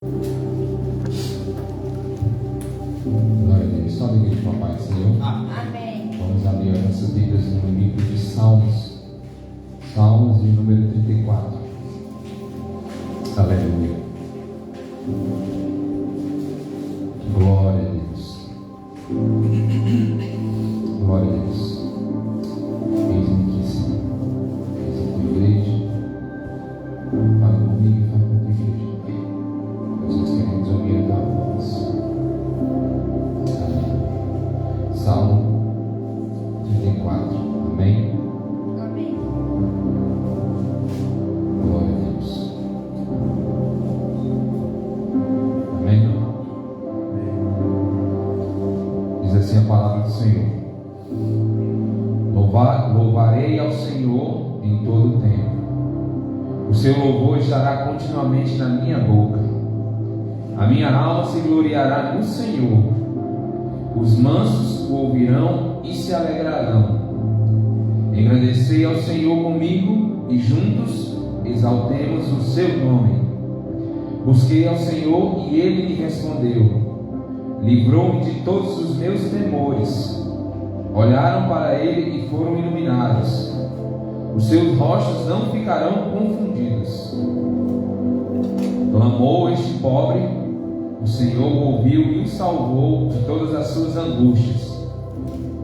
Glória a Deus. Só a igreja com a paz do Senhor. Amém. Vamos abrir as nossas Bíblias no livro de Salmos. Salmos de número 34. Aleluia. Glória a Deus. Glória a Deus. Eis-me aqui, Senhor. Eis a tua igreja. Fala comigo e fala com a tua igreja. Nós queremos ouvir a tua voz. Amém. Salmo 34. Amém. Amém. Glória a Deus. Amém? Diz assim a palavra do Senhor: Louvarei ao Senhor em todo o tempo. O seu louvor estará continuamente na minha boca. A minha alma se gloriará no Senhor. Os mansos o ouvirão e se alegrarão. Engrandecei ao Senhor comigo e juntos exaltemos o seu nome. Busquei ao Senhor e ele me respondeu. Livrou-me de todos os meus temores. Olharam para ele e foram iluminados. Os seus rostos não ficarão confundidos. Clamou este pobre, o Senhor o ouviu e o salvou de todas as suas angústias.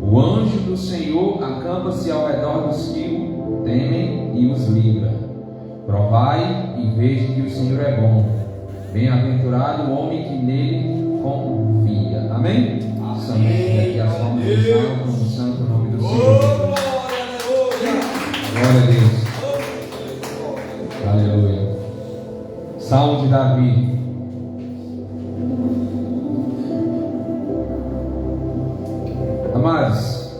O anjo do Senhor acampa-se ao redor dos que o temem e os livra. Provai e veja que o Senhor é bom. Bem-aventurado o homem que nele confia. Amém? Amém. Aqui as palmas do alto no santo nome do Senhor. Glória a Deus. Aleluia. Salmo de Davi. Amados,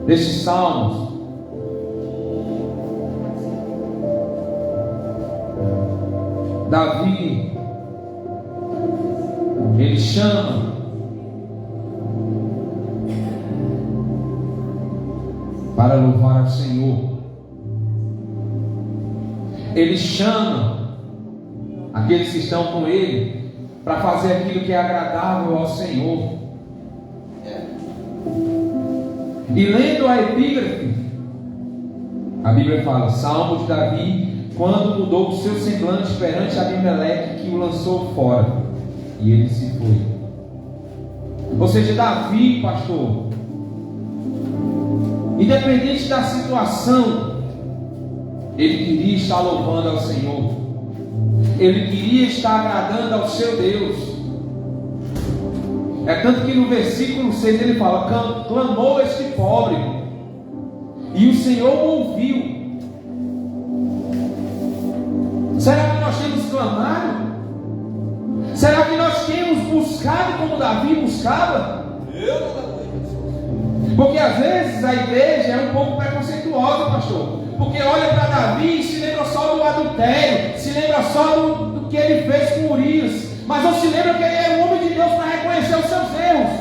destes salmos, Davi, ele chama para louvar ao Senhor. Ele chama aqueles que estão com ele para fazer aquilo que é agradável ao Senhor. E lendo a epígrafe, a Bíblia fala: Salmo de Davi, quando mudou o seu semblante perante Abimeleque, que o lançou fora, e ele se foi. Ou seja, Davi, pastor, independente da situação, ele queria estar louvando ao Senhor. Ele queria estar agradando ao seu Deus. É tanto que no versículo 6 ele fala: clamou este pobre, e o Senhor o ouviu. Será que nós temos clamado? Será que nós temos buscado como Davi buscava? Porque às vezes a igreja é um pouco preconceituosa, pastor. Porque olha para Davi e se lembra só do adultério, se lembra só do que ele fez com Urias, mas não se lembra que ele era um homem de Deus para reconhecer os seus erros.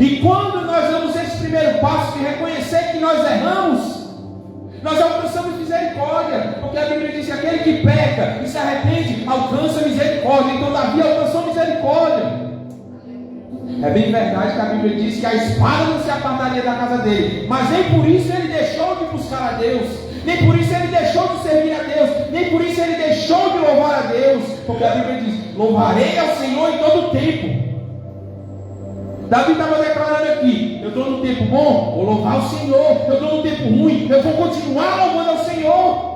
E quando nós damos esse primeiro passo de reconhecer que nós erramos, nós alcançamos misericórdia, porque a Bíblia diz que aquele que peca e se arrepende alcança misericórdia. Então Davi alcançou misericórdia. É bem verdade que a Bíblia diz que a espada não se apartaria da casa dele, mas nem por isso ele deixou de buscar a Deus, nem por isso ele deixou de servir a Deus, nem por isso ele deixou de louvar a Deus, porque a Bíblia diz: louvarei ao Senhor em todo o tempo. Davi estava declarando aqui: eu estou no tempo bom, vou louvar o Senhor. Eu estou no tempo ruim, eu vou continuar louvando ao Senhor.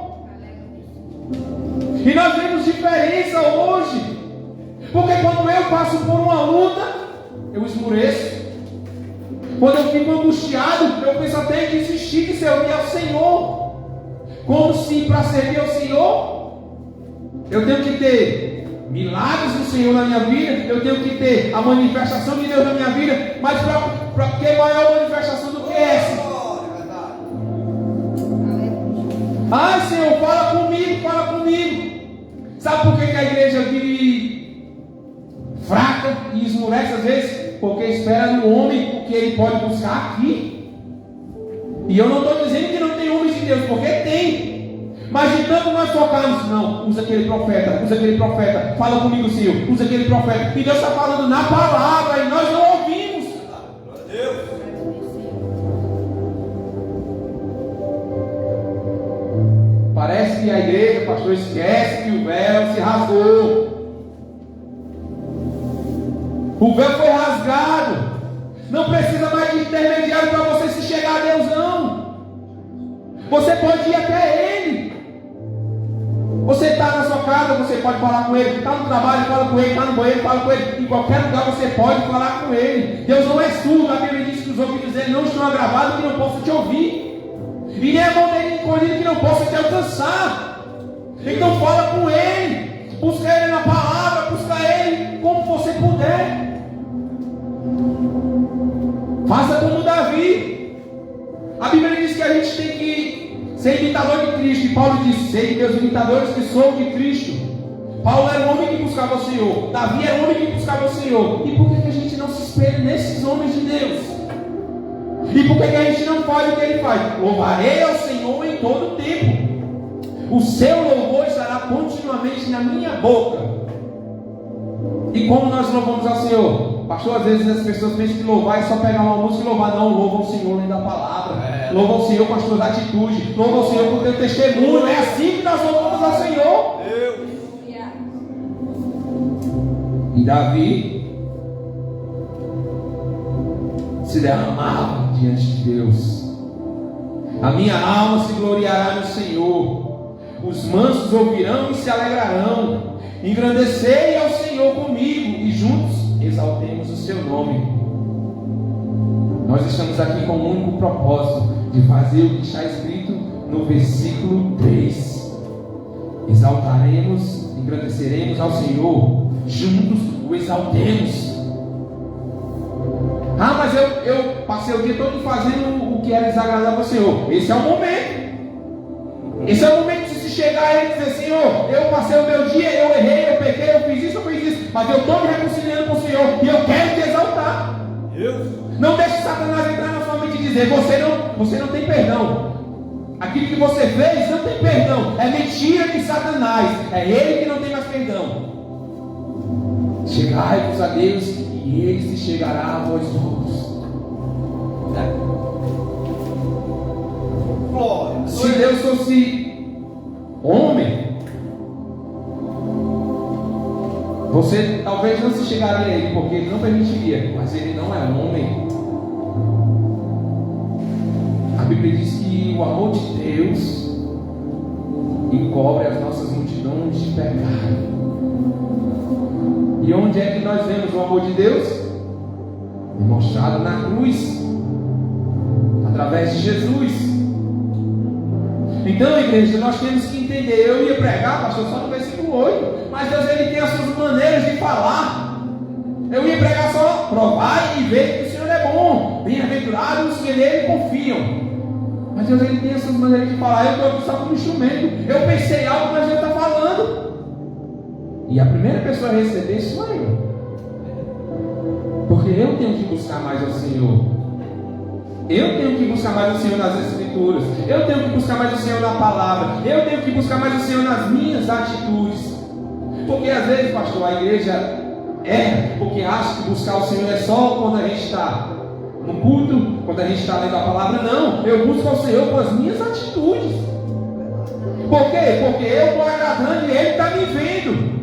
E nós vemos diferença hoje, porque quando eu passo por uma luta, eu esmoreço. Quando eu fico angustiado, eu penso até em desistir de servir ao Senhor. Como se para servir ao Senhor eu tenho que ter milagres do Senhor na minha vida, eu tenho que ter a manifestação de Deus na minha vida. Mas para que maior manifestação do que essa? Ai, Senhor, fala comigo, fala comigo. Sabe por que a igreja vive fraca e esmurece às vezes? Porque espera no homem o que ele pode buscar aqui. E eu não estou dizendo que não tem homens de Deus, porque tem. Mas de tanto nós focarmos, não, usa aquele profeta, fala comigo, Senhor, usa aquele profeta. E Deus está falando na palavra e nós não ouvimos. Deus. Parece que a igreja, pastor, esquece que o véu se rasgou. O véu foi rasgado. Não precisa mais de intermediário para você se chegar a Deus, não. Você pode ir até Ele. Você está na sua casa, você pode falar com Ele. Está no trabalho, fala com Ele. Está no banheiro, fala com Ele. Em qualquer lugar você pode falar com Ele. Deus não é surdo. A Bíblia diz que os ouvidos dele não estão agravados, que não possam te ouvir. E nem a mão dele encolhida, que não possa te alcançar. Então fala com Ele. Busca Ele na palavra. Busca Ele como você puder. Faça como Davi. A Bíblia diz que a gente tem que ser imitador de Cristo. E Paulo disse: sei meus imitadores que sou de Cristo. Paulo era um homem que buscava o Senhor. Davi era um homem que buscava o Senhor. E por que a gente não se espelha nesses homens de Deus? E por que a gente não faz o que ele faz? Louvarei ao Senhor em todo o tempo. O seu louvor estará continuamente na minha boca. E como nós louvamos ao Senhor? Pastor, às vezes as pessoas pensam que louvar é só pegar uma música e louvar. Não, louva o Senhor lendo a palavra. Louva o Senhor com as tuas atitudes. Louva o Senhor com o teu testemunho. É assim que nós louvamos ao Senhor. E Davi se derramava diante de Deus. A minha alma se gloriará no Senhor. Os mansos ouvirão e se alegrarão. Engrandecei ao Senhor comigo e juntos exaltemos o seu nome. Nós estamos aqui com um único propósito, de fazer o que está escrito no versículo 3. Exaltaremos, engrandeceremos ao Senhor, juntos o exaltemos. Ah, mas eu passei o dia todo fazendo o que era desagradável ao Senhor. Esse é o momento. Esse é o momento de se chegar a Ele e dizer: Senhor, eu passei o meu dia, eu errei, eu pequei, eu fiz isso, mas eu estou me reconciliando com o Senhor e eu quero te exaltar. Não deixe Satanás entrar na sua mente e dizer: você não tem perdão. Aquilo que você fez não tem perdão. É mentira de Satanás. É ele que não tem mais perdão. Chegai-vos a Deus e Ele se chegará a vós outros. Se Deus fosse homem, você talvez não se chegaria a Ele, porque Ele não permitiria. Mas Ele não é homem. A Bíblia diz que o amor de Deus encobre as nossas multidões de pecado. E onde é que nós vemos o amor de Deus? Mostrado na cruz, através de Jesus. Então, igreja, nós temos que entender. Eu ia pregar, pastor, só no versículo 8, mas Deus, Ele tem as suas maneiras de falar. Eu ia pregar só: provai e ver que o Senhor é bom, bem-aventurados os que nele confiam. Mas Deus, Ele tem as suas maneiras de falar. Eu estou aqui só como instrumento. Eu pensei algo, mas Deus está falando. E a primeira pessoa a receber sou eu. Porque eu tenho que buscar mais ao Senhor. Eu tenho que buscar mais o Senhor nas Escrituras. Eu tenho que buscar mais o Senhor na palavra. Eu tenho que buscar mais o Senhor nas minhas atitudes. Porque às vezes, pastor, a igreja erra porque acha que buscar o Senhor é só quando a gente está no culto, quando a gente está lendo a palavra. Não, eu busco ao Senhor com as minhas atitudes. Por quê? Porque eu estou agradando e Ele está me vendo.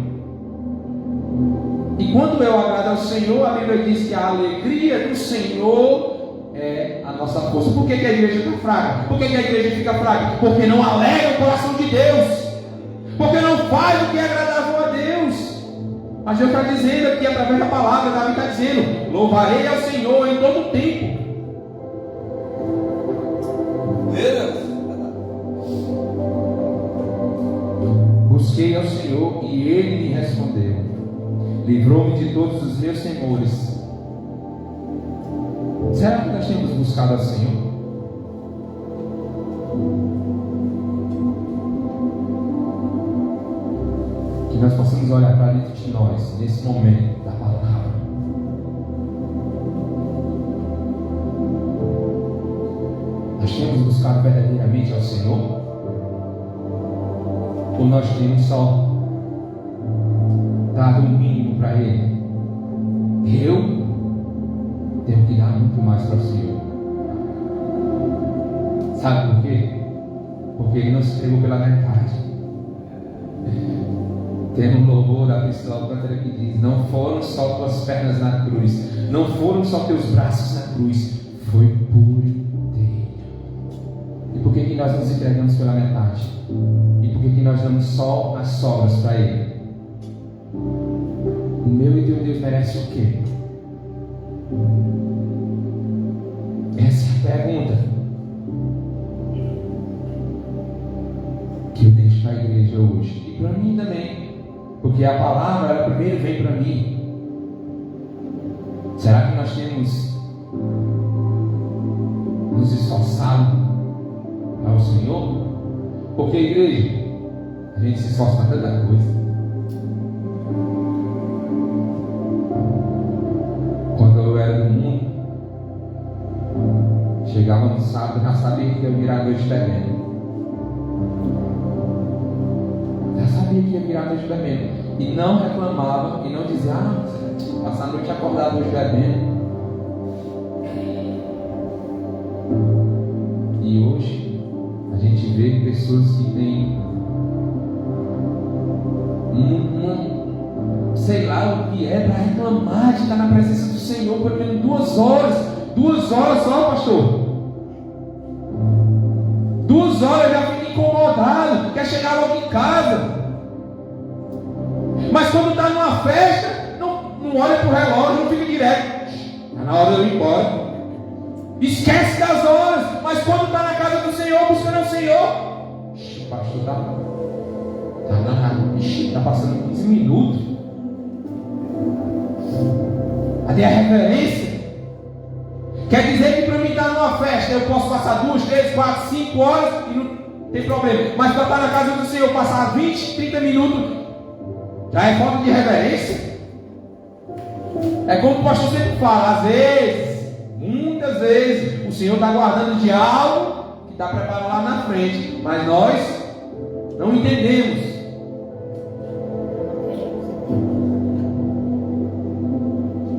E quando eu agrado ao Senhor, a Bíblia diz que a alegria do Senhor é a nossa força. Por que a igreja está fraca? Por que a igreja fica fraca? Porque não alegra o coração de Deus. Porque não faz o que é agradável a Deus. Mas Deus está dizendo aqui através da palavra, Davi está dizendo: louvarei ao Senhor em todo o tempo. Busquei ao Senhor e Ele me respondeu. Livrou-me de todos os meus temores. Será que nós temos buscado ao Senhor? Que nós possamos olhar para dentro de nós, nesse momento da palavra. Nós temos buscado buscado verdadeiramente ao Senhor? Ou nós temos só dado um mínimo para Ele? Eu tenho que dar muito mais para o Senhor. Sabe por quê? Porque Ele nos entregou pela metade. Tem um louvor da Priscila Alcântara que diz: não foram só tuas pernas na cruz, não foram só teus braços na cruz, foi por inteiro. E por que nós nos entregamos pela metade? E por que nós damos só as sobras para Ele? O meu e teu Deus merece o quê? Essa é a pergunta que eu deixo para a igreja hoje. E para mim também. Porque a palavra, ela primeiro vem para mim. Será que nós temos nos esforçado ao Senhor? Porque, igreja, a gente se esforça para tanta coisa. Quando eu era do mundo, chegava no sábado e já sabia que ia virar a noite bebendo. Já sabia que ia virar a noite bebendo. E não reclamava, e não dizia: passar a noite acordado hoje bebendo. E hoje a gente vê pessoas que têm sei lá o que é para reclamar de estar na presença do Senhor por menos 2 horas. 2 horas só, pastor. 2 horas já fica incomodado, quer chegar logo em casa. Mas quando está numa festa, não olha para o relógio, não fica direto. Está na hora de eu ir embora. Esquece das horas. Mas quando está na casa do Senhor, buscando o Senhor, o pastor está passando 15 minutos. Cadê a reverência? Quer dizer que para mim estar numa festa, eu posso passar 2, 3, 4, 5 horas e não tem problema. Mas para estar na casa do Senhor, passar 20, 30 minutos, já é falta de reverência. É como o pastor sempre fala: às vezes, muitas vezes, o Senhor está guardando de algo que está preparado lá na frente, mas nós não entendemos.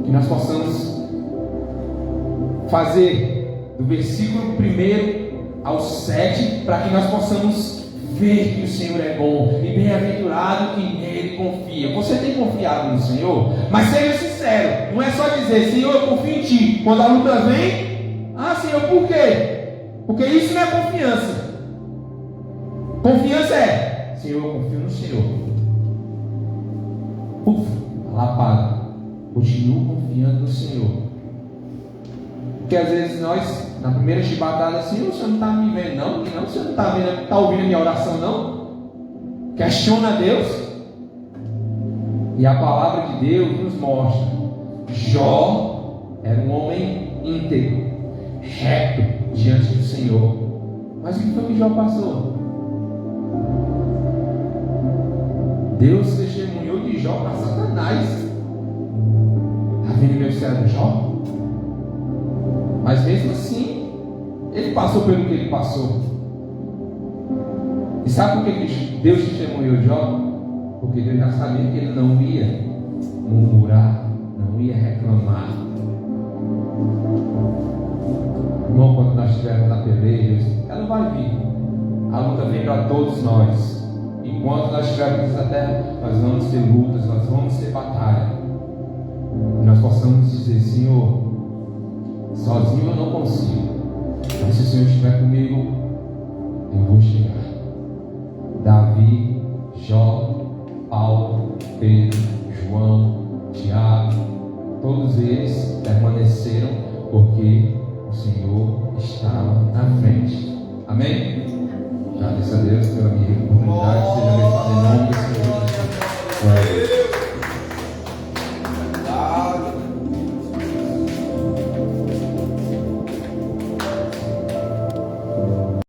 Que nós possamos fazer do versículo 1 ao 7, para que nós possamos ver que o Senhor é bom e bem-aventurado quem nele confia. Você tem confiado no Senhor? Mas seja sincero, não é só dizer: Senhor, eu confio em Ti. Quando a luta vem, Senhor, por quê? Porque isso não é confiança. Confiança é: Senhor, eu confio no Senhor. Lá apaga. Continuo confiando no Senhor. Porque às vezes nós, na primeira chibatada, Senhor, o Senhor não está me vendo, não? O Senhor não está ouvindo a minha oração, não? Questiona Deus. E a palavra de Deus nos mostra: Jó era um homem íntegro, reto diante do Senhor. Mas o que foi que Jó passou? Deus testemunhou de Jó para Satanás. Está vendo meu servo Jó? Mas mesmo assim, ele passou pelo que ele passou. E sabe por que Deus testemunhou Jó? Porque Deus já sabia que ele não ia murmurar, não ia reclamar. Irmão, quando nós estivermos na peleja, ela vai vir. A luta vem para todos nós. Enquanto nós estivermos nessa terra, nós vamos ter lutas, nós vamos ter batalha. E nós possamos dizer: Senhor, sozinho eu não consigo, mas se o Senhor estiver comigo, eu vou chegar. Davi, Jó, Paulo, Pedro, João, Tiago, todos eles